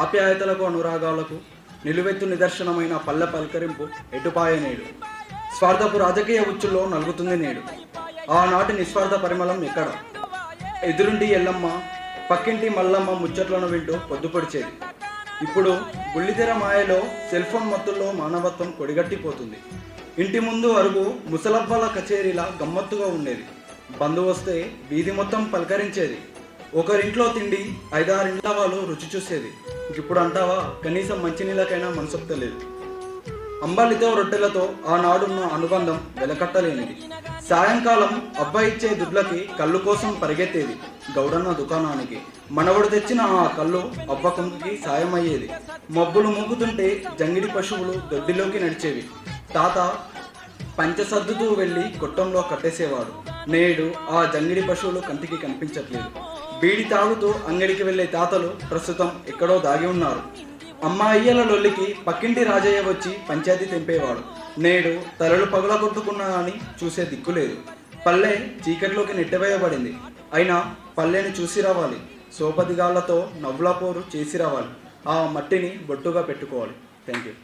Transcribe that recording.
ఆప్యాయతలకు అనురాగాలకు నిలువెత్తు నిదర్శనమైన పల్లె పలకరింపు ఎటుపాయ నేడు. స్వార్థపు రాజకీయ ఉచ్చుల్లో నలుగుతుంది నేడు. ఆనాటి నిస్వార్థ పరిమళం ఎక్కడ? ఎదురుండి ఎల్లమ్మ, పక్కింటి మల్లమ్మ ముచ్చట్లను వింటూ పొద్దుపొడిచేది. ఇప్పుడు బుల్లితెర మాయలో సెల్ ఫోన్ మత్తుల్లో మానవత్వం కొడిగట్టిపోతుంది. ఇంటి ముందు అరుగు ముసలవ్వల కచేరీలా గమ్మత్తుగా ఉండేది. బంధువు వస్తే వీధి మొత్తం పలకరించేది. ఒకరింట్లో తిండి 5-6 ఇంట్ల వాళ్ళు రుచి చూసేది. ఇప్పుడు అంటావా కనీసం మంచినీళ్ళకైనా మనసొత్తలేదు. అంబలితో రొట్టెలతో ఆనాడున్న అనుబంధం వెలకట్టలేనిది. సాయంకాలం అబ్బాయి ఇచ్చే దుడ్లకి కళ్ళు కోసం పరిగెత్తేది గౌడన్న దుకాణానికి. మనవడు తెచ్చిన ఆ కళ్ళు అవ్వ కొంగుకి సాయమయ్యేది. మబ్బులు మూగుతుంటే జంగిడి పశువులు దొడ్డిలోకి నడిచేవి. తాత పంచసర్దుతూ వెళ్ళి కొట్టంలో కట్టేసేవాడు. నేడు ఆ జంగిడి పశువులు కంటికి కనిపించట్లేదు. బీడి తాగుతూ అంగడికి వెళ్ళే తాతలు ప్రస్తుతం ఎక్కడో దాగి ఉన్నారు. అమ్మాయిల లొల్లికి పక్కింటి రాజయ్య వచ్చి పంచాయతీ తెంపేవాడు. నేడు తలలు పగలగొట్టుకున్నా అని చూసే దిక్కులేదు. పల్లె చీకట్లోకి నెట్టవేయబడింది. అయినా పల్లెని చూసి రావాలి. సోపదిగాళ్లతో నవ్వుల పోరు చేసి రావాలి. ఆ మట్టిని బొట్టుగా పెట్టుకోవాలి. Thank you.